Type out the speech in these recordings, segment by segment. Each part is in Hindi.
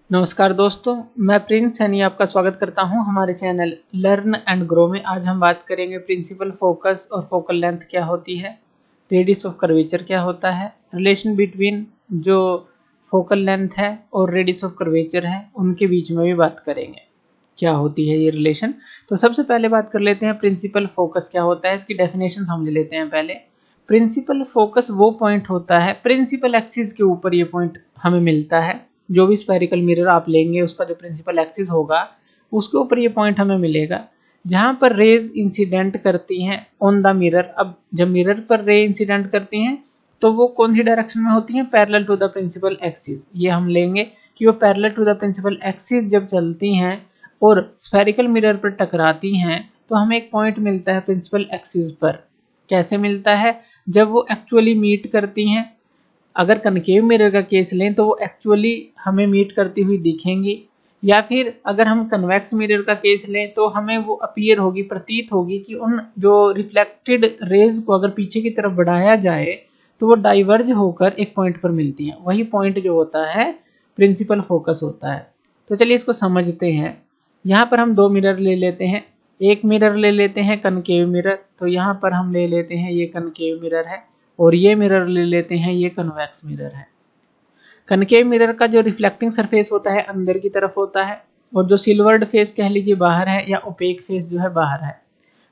नमस्कार दोस्तों, मैं प्रिंस सैनी आपका स्वागत करता हूं हमारे चैनल लर्न एंड ग्रो में। आज हम बात करेंगे प्रिंसिपल फोकस और फोकल लेंथ क्या होती है, रेडियस ऑफ कर्वेचर क्या होता है, रिलेशन बिटवीन जो फोकल लेंथ है और रेडियस ऑफ कर्वेचर है उनके बीच में भी बात करेंगे क्या होती है ये रिलेशन। तो सबसे पहले बात कर लेते हैं प्रिंसिपल फोकस क्या होता है, इसकी डेफिनेशन समझ लेते हैं पहले। प्रिंसिपल फोकस वो पॉइंट होता है, प्रिंसिपल एक्सिस के ऊपर ये पॉइंट हमें मिलता है। जो भी स्फेरिकल मिरर आप लेंगे उसका जो प्रिंसिपल एक्सिस होगा उसके ऊपर ये पॉइंट हमें मिलेगा जहां पर रेज इंसिडेंट करती हैं ऑन द मिरर। अब जब मिरर पर रे इंसिडेंट करती हैं तो वो कौन सी डायरेक्शन में होती हैं, parallel to the principal axis. ये हम लेंगे कि वो parallel to the principal axis जब चलती हैं और स्फेरिकल मिरर पर टकराती हैं तो हमें एक पॉइंट मिलता है प्रिंसिपल एक्सिस पर। कैसे मिलता है, जब वो एक्चुअली मीट करती हैं। अगर कनकेव मिरर का केस लें तो वो एक्चुअली हमें मीट करती हुई दिखेंगी, या फिर अगर हम कन्वेक्स मिरर का केस लें तो हमें वो अपीयर होगी, प्रतीत होगी कि उन जो रिफ्लेक्टेड रेज को अगर पीछे की तरफ बढ़ाया जाए तो वो डाइवर्ज होकर एक पॉइंट पर मिलती हैं। वही पॉइंट जो होता है प्रिंसिपल फोकस होता है। तो चलिए इसको समझते हैं। यहाँ पर हम दो मिरर ले लेते हैं, एक मिरर ले लेते हैं कनकेव मिरर, तो यहाँ पर हम ले लेते हैं ये कनकेव मिरर है, और ये मिरर ले लेते हैं ये कन्वेक्स मिरर है। कनकेव मिरर का जो रिफ्लेक्टिंग सरफेस होता है अंदर की तरफ होता है, और जो सिल्वर्ड फेस कह लीजिए बाहर है, या ओपेक फेस जो है बाहर है।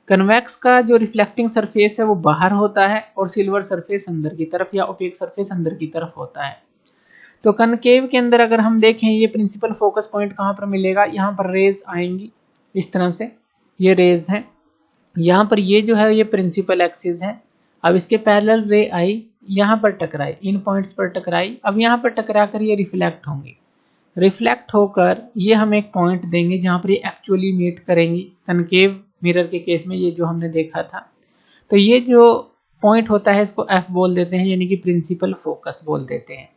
कन्वेक्स का जो रिफ्लेक्टिंग सरफेस है वो बाहर होता है और सिल्वर सरफेस अंदर की तरफ या ओपेक सरफेस अंदर की तरफ होता है। तो कनकेव के अंदर अगर हम देखें ये प्रिंसिपल फोकस पॉइंट कहाँ पर मिलेगा, यहाँ पर रेज आएंगी इस तरह से, ये रेज है। यहाँ पर ये जो है ये प्रिंसिपल एक्सिस है। अब इसके पैरेलल रे आई, यहाँ पर टकराई, इन पॉइंट्स पर टकराई। अब यहाँ पर टकरा कर ये रिफ्लेक्ट होंगी, रिफ्लेक्ट होकर ये हमें एक पॉइंट देंगे जहाँ पर ये एक्चुअली मीट करेंगी। कनकेव मिरर के केस में ये जो हमने देखा था, तो ये जो पॉइंट होता है इसको एफ बोल देते हैं, यानी कि प्रिंसिपल फोकस बोल देते हैं।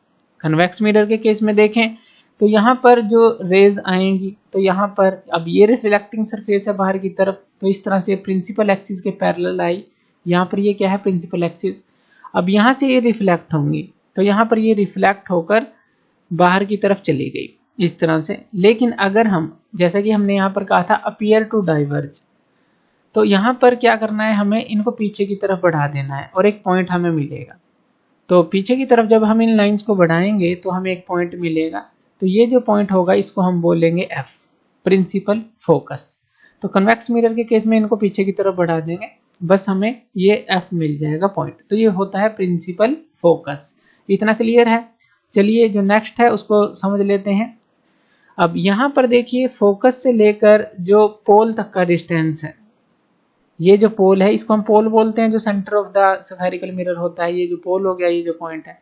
कन्वेक्स मिरर के केस में देखें तो यहाँ पर जो रेज आएंगी तो यहाँ पर अब ये रिफ्लेक्टिंग सरफेस है बाहर की तरफ, तो इस तरह से प्रिंसिपल एक्सिस के पैरेलल आई। यहाँ पर ये क्या है, प्रिंसिपल एक्सिस। अब यहाँ से ये रिफ्लेक्ट होंगी तो यहाँ पर ये रिफ्लेक्ट होकर बाहर की तरफ चली गई इस तरह से। लेकिन अगर हम, जैसा कि हमने यहाँ पर कहा था अपीयर टू डाइवर्ज, तो यहाँ पर क्या करना है, हमें इनको पीछे की तरफ बढ़ा देना है और एक पॉइंट हमें मिलेगा। तो पीछे की तरफ जब हम इन लाइंस को बढ़ाएंगे तो हमें एक पॉइंट मिलेगा, तो ये जो पॉइंट होगा इसको हम बोलेंगे एफ, प्रिंसिपल फोकस। तो कन्वेक्स मिरर के केस में इनको पीछे की तरफ बढ़ा देंगे, बस हमें ये एफ मिल जाएगा पॉइंट। तो ये होता है प्रिंसिपल फोकस। इतना क्लियर है। चलिए जो नेक्स्ट है उसको समझ लेते हैं। अब यहाँ पर देखिए फोकस से लेकर जो पोल तक का डिस्टेंस है, ये जो पोल है इसको हम पोल बोलते हैं, जो centre of the spherical mirror होता है, ये जो पोल हो गया, ये जो पॉइंट है।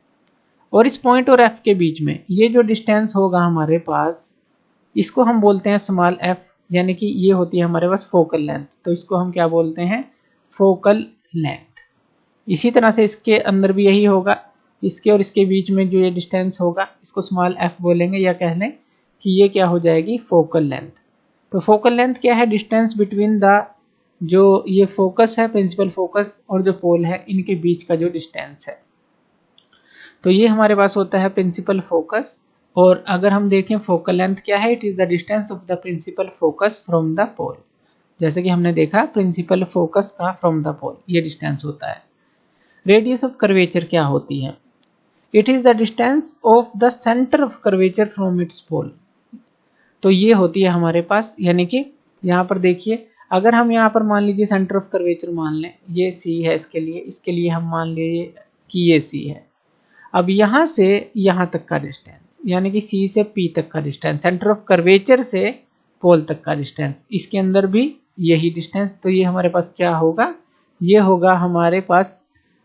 और इस पॉइंट और एफ के बीच में ये जो डिस्टेंस होगा हमारे पास, इसको हम बोलते हैं स्मॉल एफ, यानी कि ये होती है हमारे पास फोकल लेंथ। तो इसको हम क्या बोलते हैं, फोकल लेंथ। इसी तरह से इसके अंदर भी यही होगा, इसके और इसके बीच में जो ये डिस्टेंस होगा इसको स्मॉल एफ बोलेंगे, या कह लें कि ये क्या हो जाएगी, फोकल लेंथ। तो फोकल लेंथ क्या है, डिस्टेंस बिटवीन द, जो ये फोकस है प्रिंसिपल फोकस और जो पोल है इनके बीच का जो डिस्टेंस है। तो ये हमारे पास होता है प्रिंसिपल फोकस। और अगर हम देखें फोकल लेंथ क्या है, it is the distance of the principal focus from the pole. जैसे कि हमने देखा प्रिंसिपल फोकस का फ्रॉम द पोल ये डिस्टेंस होता है। रेडियस ऑफ कर्वेचर क्या होती है, it is the distance of the centre of curvature from its pole. तो ये होती है हमारे पास, यानी कि यहाँ पर देखिए अगर हम यहाँ पर मान लीजिए सेंटर ऑफ कर्वेचर मान लें, ये सी है इसके लिए हम मान लीजिए कि ये सी है। अब यहाँ से यहाँ तक का डिस्टेंस, यानी कि सी से पी तक का डिस्टेंस, सेंटर ऑफ कर्वेचर से पोल तक का डिस्टेंस, इसके अंदर भी यही डिस्टेंस। तो ये हमारे पास क्या होगा, ये होगा हमारे पास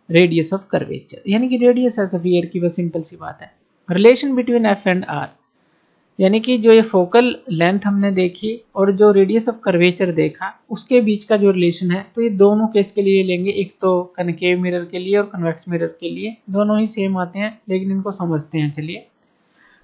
रेडियस ऑफ कर्वेचर, यानी कि रेडियस है स्फीयर की, बस सिंपल सी बात है। Relation between F and R, यानी कि जो ये फोकल लेंथ हमने देखी और जो रेडियस ऑफ कर्वेचर देखा उसके बीच का जो रिलेशन है, तो ये दोनों केस के लिए लेंगे, एक तो कनकेव मिरर के लिए और कन्वेक्स मिरर के लिए, दोनों ही सेम आते हैं लेकिन इनको समझते हैं। चलिए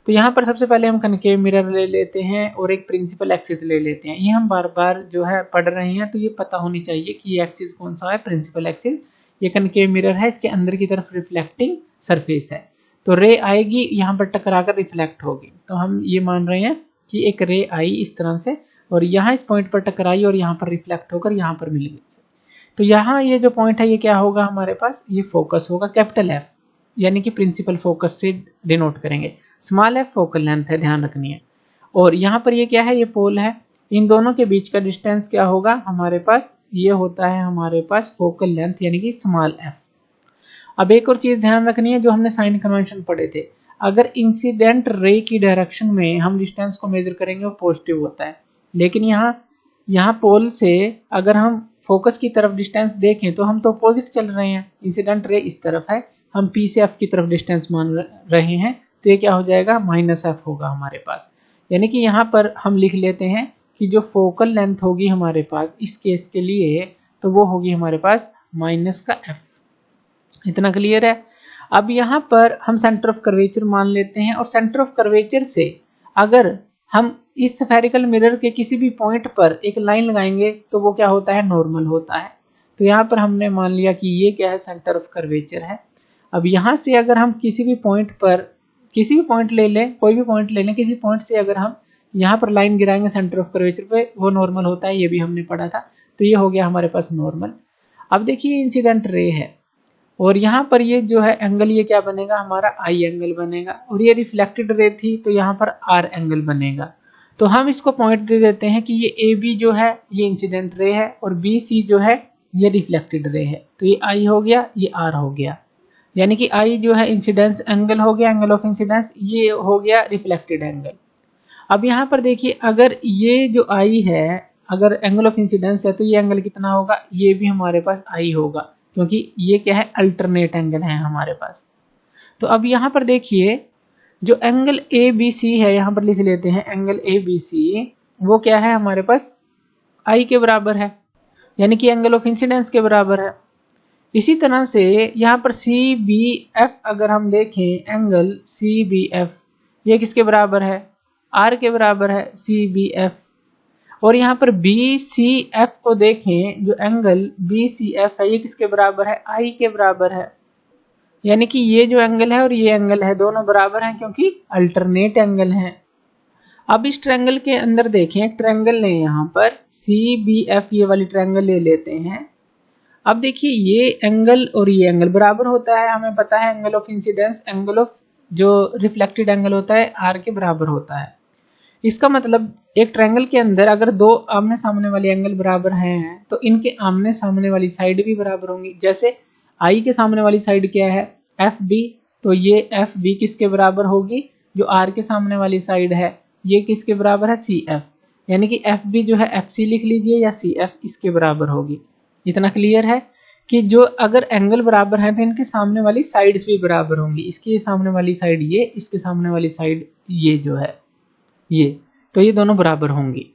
तो यहाँ पर सबसे पहले हम कनकेव मिरर ले लेते हैं और एक प्रिंसिपल एक्सिस ले लेते हैं। ये हम बार बार जो है पढ़ रहे हैं तो ये पता होनी चाहिए कि ये एक्सिस कौन सा है, प्रिंसिपल एक्सिस। ये कनकेव मिरर है, इसके अंदर की तरफ रिफ्लेक्टिंग सरफेस है। तो रे आएगी यहाँ पर टकराकर रिफ्लेक्ट होगी। तो हम ये मान रहे हैं कि एक रे आई इस तरह से और यहाँ इस पॉइंट पर टकराई और यहाँ पर रिफ्लेक्ट होकर यहाँ पर मिल गई। तो यहाँ ये जो पॉइंट है ये क्या होगा हमारे पास, ये फोकस होगा कैपिटल एफ, यानी कि प्रिंसिपल फोकस से डिनोट करेंगे। स्मॉल एफ फोकल लेंथ है, ध्यान रखनी है। और यहाँ पर ये क्या है, ये पोल है। इन दोनों के बीच का डिस्टेंस क्या होगा हमारे पास, ये होता है हमारे पास फोकल लेंथ यानी कि स्मॉल एफ। अब एक और चीज ध्यान रखनी है, जो हमने साइन कन्वेंशन पढ़े थे, अगर इंसिडेंट रे की डायरेक्शन में हम डिस्टेंस को मेजर करेंगे वो पॉजिटिव होता है, लेकिन यहाँ पोल से अगर हम फोकस की तरफ डिस्टेंस देखें तो हम तो अपोजिट चल रहे हैं, इंसिडेंट रे इस तरफ है, हम पी से एफ की तरफ डिस्टेंस मान रहे हैं, तो ये क्या हो जाएगा, माइनस एफ होगा हमारे पास। यानी कि यहाँ पर हम लिख लेते हैं कि जो फोकल लेंथ होगी हमारे पास इस केस के लिए, तो वो होगी हमारे पास माइनस का एफ। इतना क्लियर है। अब यहाँ पर हम सेंटर ऑफ कर्वेचर मान लेते हैं और सेंटर ऑफ कर्वेचर से अगर हम इस स्फेरिकल मिरर के किसी भी पॉइंट पर एक लाइन लगाएंगे तो वो क्या होता है, नॉर्मल होता है। तो यहाँ पर हमने मान लिया कि ये क्या है, सेंटर ऑफ कर्वेचर है। अब यहाँ से अगर हम किसी भी पॉइंट पर किसी भी पॉइंट ले लें, कोई भी पॉइंट ले लें, किसी पॉइंट से अगर हम यहाँ पर लाइन गिराएंगे सेंटर ऑफ कर्वेचर पे, वो नॉर्मल होता है, ये भी हमने पढ़ा था। तो ये हो गया हमारे पास नॉर्मल। अब देखिए इंसिडेंट रे है और यहाँ पर ये जो है एंगल, ये क्या बनेगा हमारा, आई एंगल बनेगा, और ये रिफ्लेक्टेड रे थी तो यहाँ पर आर एंगल बनेगा। तो हम इसको पॉइंट दे देते हैं कि ये ए बी जो है ये इंसिडेंट रे है और बी सी जो है ये रिफ्लेक्टेड रे है। तो ये आई हो गया, ये आर हो गया, यानी कि आई जो है इंसिडेंस एंगल हो गया, एंगल ऑफ इंसिडेंस, ये हो गया रिफ्लेक्टेड एंगल। अब यहाँ पर देखिए अगर ये जो आई है, अगर एंगल ऑफ इंसिडेंस है तो ये एंगल कितना होगा, ये भी हमारे पास आई होगा, क्योंकि ये क्या है, अल्टरनेट एंगल है हमारे पास। तो अब यहाँ पर देखिए जो एंगल ए बी सी है, यहाँ पर लिख लेते हैं एंगल ए बी सी, वो क्या है हमारे पास, आई के बराबर है, यानी कि एंगल ऑफ इंसिडेंस के बराबर है। इसी तरह से यहाँ पर सी बी एफ अगर हम देखें, एंगल सी बी एफ ये किसके बराबर है, आर के बराबर है, सी बी एफ। और यहाँ पर बी सी एफ को देखें, जो एंगल बी सी एफ है ये किसके बराबर है, आई के बराबर है। यानी कि ये जो एंगल है और ये एंगल है दोनों बराबर हैं, क्योंकि अल्टरनेट एंगल हैं। अब इस ट्रायंगल के अंदर देखें, एक ट्रायंगल ले यहाँ पर सी बी एफ, ये वाली ट्रायंगल ले लेते हैं। अब देखिए ये एंगल और ये एंगल बराबर होता है, हमें पता है angle of incidence angle of जो रिफ्लेक्टेड एंगल होता है आर के बराबर होता है। इसका मतलब एक ट्रायंगल के अंदर अगर दो आमने सामने वाले एंगल बराबर हैं तो इनके आमने सामने वाली साइड भी बराबर होंगी। जैसे आई के सामने वाली साइड क्या है, एफ बी, तो ये एफ बी किसके बराबर होगी, जो आर के सामने वाली साइड है ये किसके बराबर है, सी एफ। यानी कि एफ बी जो है एफ सी लिख लीजिए या सी एफ इसके बराबर होगी। इतना क्लियर है कि जो अगर एंगल बराबर है तो इनके सामने वाली साइड्स भी बराबर होंगी। इसके सामने वाली साइड ये, इसके सामने वाली साइड ये जो है ये, तो ये दोनों बराबर होंगी।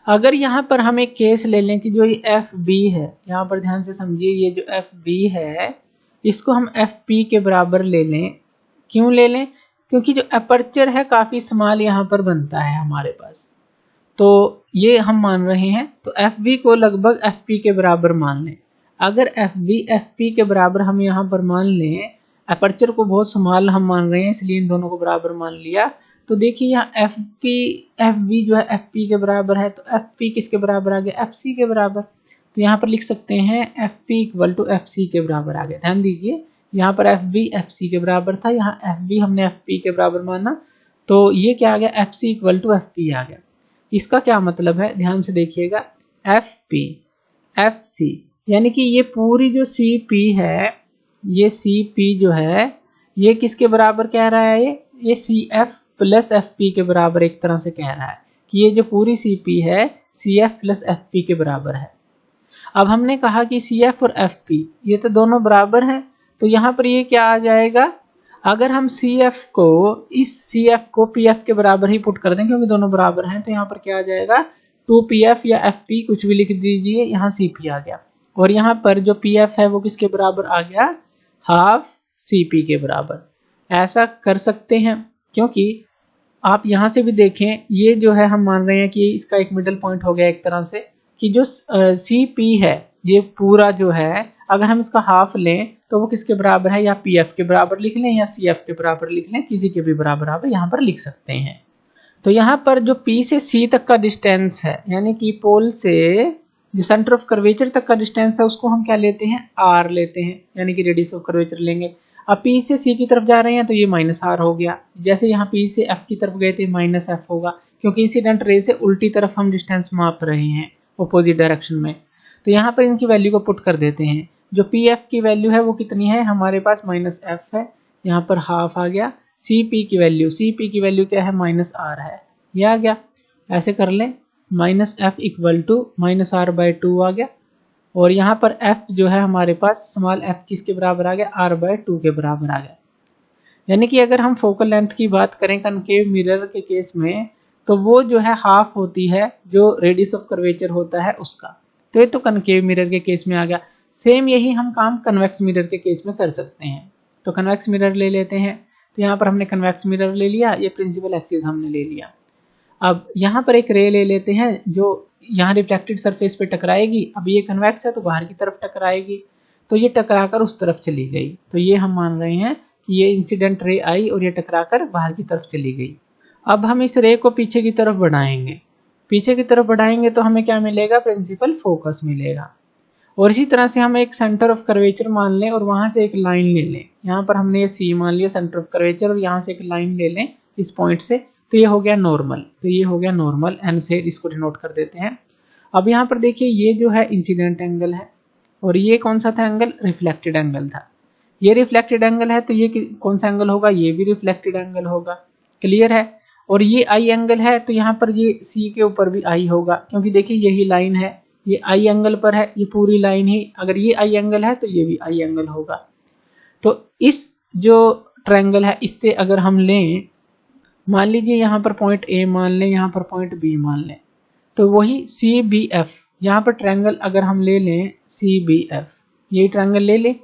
अगर यहाँ पर हम एक केस ले लें कि जो ये एफ बी है, यहाँ पर ध्यान से समझिए, ये जो एफ बी है इसको हम एफ पी के बराबर ले लें। क्यों ले लें, क्योंकि जो अपर्चर है काफी स्मॉल यहाँ पर बनता है हमारे पास, तो ये हम मान रहे हैं। तो एफ बी को लगभग एफ पी के बराबर मान लें। अगर एफ बी एफ पी के बराबर हम यहाँ पर मान लें, अपर्चर को बहुत स्मॉल हम मान रहे हैं इसलिए इन दोनों को बराबर मान लिया। तो देखिए यहाँ एफ बी जो है एफ पी के बराबर है, तो एफ पी किसके बराबर आ गया, एफ सी के बराबर। तो यहाँ पर लिख सकते हैं F P equal to F C के बराबर आ गया। ध्यान दीजिए यहाँ पर एफ बी एफ सी के बराबर था, यहाँ एफ बी हमने एफ पी के बराबर माना, तो ये क्या आ गया, F C equal to F P आ गया। इसका क्या मतलब है, ध्यान से देखिएगा, एफ पी एफ सी, यानी कि ये पूरी जो सी पी है, ये सी पी जो है ये किसके बराबर कह रहा है, ये C F plus F P के बराबर एक तरह से कह रहा है कि ये जो पूरी सी पी है C F plus F P के बराबर है। अब हमने कहा कि सी एफ और एफ पी ये तो दोनों बराबर हैं, तो यहाँ पर ये क्या आ जाएगा, अगर हम सी एफ को इस सी एफ को पी एफ के बराबर ही पुट कर दें क्योंकि दोनों बराबर हैं, तो यहाँ पर क्या आ जाएगा, 2pf या fp कुछ भी लिख दीजिए, यहाँ cp आ गया। और यहाँ पर जो pf है वो किसके बराबर आ गया, हाफ cp के बराबर। ऐसा कर सकते हैं क्योंकि आप यहाँ से भी देखें, ये जो है हम मान रहे हैं कि इसका एक मिडल पॉइंट हो गया एक तरह से, कि जो cp है ये पूरा जो है अगर हम इसका हाफ लें तो वो किसके बराबर है, या पी एफ के बराबर लिख लें या सी एफ के बराबर लिख लें, किसी के भी बराबर आप यहाँ पर लिख सकते हैं। तो यहाँ पर जो पी से सी तक का डिस्टेंस है, यानी कि पोल से जो सेंटर ऑफ कर्वेचर तक का डिस्टेंस है, उसको हम क्या लेते हैं, आर लेते हैं, यानी कि रेडियस ऑफ कर्वेचर लेंगे। अब पी से सी की तरफ जा रहे हैं तो ये माइनस आर हो गया, जैसे यहाँ पी से एफ की तरफ गए थे माइनस एफ होगा, क्योंकि इंसिडेंट रे से उल्टी तरफ हम डिस्टेंस माप रहे हैं अपोजिट डायरेक्शन में। तो यहाँ पर इनकी वैल्यू को पुट कर देते हैं। जो पी एफ की वैल्यू है वो कितनी है हमारे पास, माइनस एफ है, यहाँ पर हाफ आ गया। सी पी की वैल्यू क्या है, माइनस आर है, ये आ गया। ऐसे कर लें, minus F equal to minus R by 2 आ गया, और यहाँ पर f जो है हमारे पास स्मॉल f किसके बराबर आ गया, r बाय 2 के बराबर आ गया। यानी कि अगर हम फोकल लेंथ की बात करें कनकेव मिरर के केस में, तो वो जो है हाफ होती है जो रेडियस ऑफ कर्वेचर होता है उसका। तो ये तो कनकेव मिरर के केस में आ गया। सेम यही हम काम कन्वेक्स मिरर के केस में कर सकते हैं। तो कन्वेक्स मिरर ले लेते हैं। तो यहाँ पर हमने कन्वेक्स मिरर ले लिया, ये प्रिंसिपल एक्सिस हमने ले लिया। अब यहाँ पर एक रे ले लेते हैं जो यहाँ रिफ्लेक्टेड सरफेस पे टकराएगी। अब ये कन्वेक्स है तो बाहर की तरफ टकराएगी, तो ये टकराकर उस तरफ चली गई। तो ये हम मान रहे हैं कि ये इंसिडेंट रे आई और ये टकराकर बाहर की तरफ चली गई। अब हम इस रे को पीछे की तरफ बढ़ाएंगे। पीछे की तरफ बढ़ाएंगे तो हमें क्या मिलेगा, प्रिंसिपल फोकस मिलेगा। और इसी तरह से हम एक सेंटर ऑफ कर्वेचर मान लें और वहां से एक लाइन ले लें। यहाँ पर हमने ये सी मान लिया सेंटर ऑफ कर्वेचर, और यहाँ से एक लाइन ले लें इस पॉइंट से, तो ये हो गया नॉर्मल। तो ये हो गया नॉर्मल, एन से इसको डिनोट कर देते हैं। अब यहाँ पर देखिए, ये जो है इंसिडेंट एंगल है और ये कौन सा था एंगल, रिफ्लेक्टेड एंगल था। ये रिफ्लेक्टेड एंगल है तो ये कौन सा एंगल होगा, ये भी रिफ्लेक्टेड एंगल होगा। क्लियर है। और ये आई एंगल है तो यहाँ पर ये सी के ऊपर भी आई होगा, क्योंकि देखिए यही लाइन है, ये आई एंगल पर है, ये पूरी लाइन ही, अगर ये आई एंगल है तो ये भी आई एंगल होगा। तो इस जो ट्रायंगल है इससे अगर हम लें, मान लीजिए यहाँ पर पॉइंट ए मान लें, यहाँ पर पॉइंट बी मान लें, तो वही सी बी एफ, यहाँ पर ट्रायंगल अगर हम ले लें सी बी एफ, यही ट्रायंगल ले लें,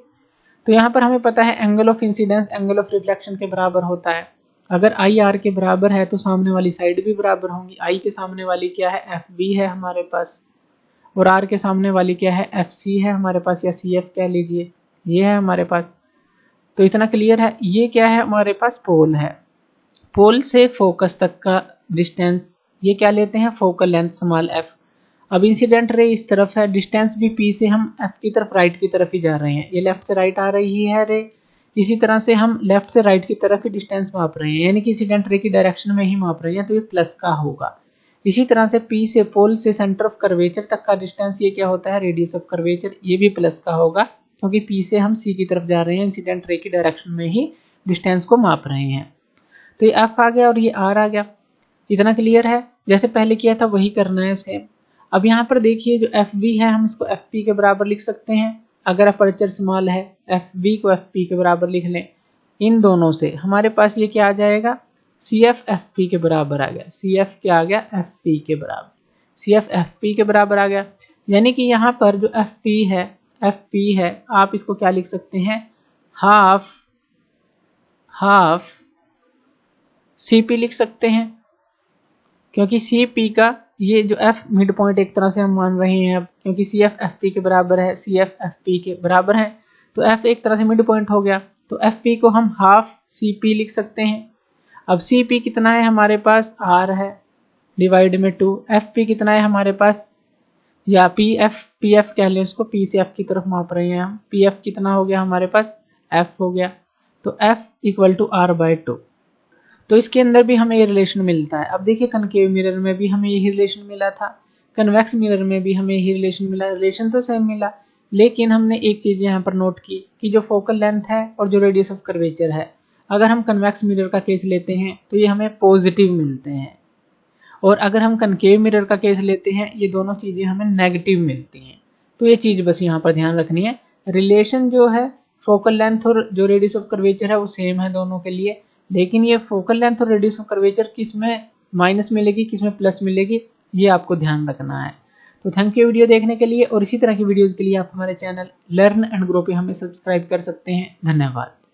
तो यहाँ पर हमें पता है angle of incidence angle of reflection के बराबर होता है। अगर आई आर के बराबर है तो सामने वाली साइड भी बराबर होंगी। आई के सामने वाली क्या है, एफ बी है हमारे पास, और आर के सामने वाली क्या है, एफ सी है हमारे पास, या सी एफ कह लीजिए, ये है हमारे पास। तो इतना क्लियर है। ये क्या है हमारे पास, पोल है। पोल से फोकस तक का डिस्टेंस, ये क्या लेते हैं, फोकल लेंथ स्मॉल एफ। अब इंसिडेंट रे इस तरफ है, डिस्टेंस भी पी से हम एफ की तरफ, राइट की तरफ ही जा रहे हैं। ये लेफ्ट से राइट आ रही है रे, इसी तरह से हम लेफ्ट से राइट की तरफ ही डिस्टेंस माप रहे हैं, यानी कि इंसिडेंट रे की डायरेक्शन में ही माप रहे हैं, तो ये प्लस का होगा। इसी तरह से पी से पोल से सेंटर ऑफ कर्वेचर तक का डिस्टेंस, ये क्या होता है, रेडियस ऑफ कर्वेचर, ये भी प्लस का होगा, क्योंकि पी से हम सी की तरफ जा रहे हैं, इंसिडेंट रे की डायरेक्शन में ही डिस्टेंस को माप रहे हैं। तो ये एफ आ गया और ये आर आ गया। इतना क्लियर है। जैसे पहले किया था वही करना है सेम। अब यहाँ पर देखिए जो एफ बी है, हम इसको एफ पी के बराबर लिख सकते हैं। अगर अपर्चर स्मॉल है, एफ बी को एफ पी के बराबर लिख लें। इन दोनों से हमारे पास ये क्या आ जाएगा, सी एफ एफ पी के बराबर आ गया। सी एफ क्या आ गया, एफ पी के बराबर, सी एफ एफ पी के बराबर आ गया। यानी कि यहाँ पर जो एफ पी है, आप इसको क्या लिख सकते हैं, हाफ सी पी लिख सकते हैं, क्योंकि सी पी का ये जो एफ मिड पॉइंट एक तरह से हम मान रहे हैं अब, क्योंकि सी एफ एफ पी के बराबर है, सी एफ एफ पी के बराबर है, तो एफ एक तरह से मिड पॉइंट हो गया। तो एफ पी को हम हाफ सी पी लिख सकते हैं। अब सी पी कितना है हमारे पास, आर है, डिवाइड में 2। एफ पी कितना है हमारे पास, या पी एफ कह लें इसको, पी से एफ की तरफ माप रहे हैं हम। पी एफ कितना हो गया हमारे पास, एफ हो गया। तो F equal to R by 2। तो इसके अंदर भी हमें ये रिलेशन मिलता है। अब देखिए कनकेव मिरर में भी हमें यही रिलेशन मिला था, कन्वेक्स मिरर में भी हमें यही रिलेशन मिला। रिलेशन तो सेम मिला, लेकिन हमने एक चीज यहाँ पर नोट की कि जो फोकल लेंथ है और जो रेडियस ऑफ कर्वेचर है, अगर हम कन्वेक्स मिरर का केस लेते हैं तो ये हमें पॉजिटिव मिलते हैं, और अगर हम कनकेव मिरर का केस लेते हैं ये दोनों चीजें हमें नेगेटिव मिलती हैं। तो ये चीज बस यहाँ पर ध्यान रखनी है। रिलेशन जो है फोकल लेंथ और जो रेडियस ऑफ कर्वेचर है वो सेम है दोनों के लिए, लेकिन ये फोकल लेंथ और रेडियस ऑफ कर्वेचर किस में माइनस मिलेगी, किस में प्लस मिलेगी, ये आपको ध्यान रखना है। तो थैंक यू वीडियो देखने के लिए, और इसी तरह की वीडियोस के लिए आप हमारे चैनल लर्न एंड ग्रो पे हमें सब्सक्राइब कर सकते हैं। धन्यवाद।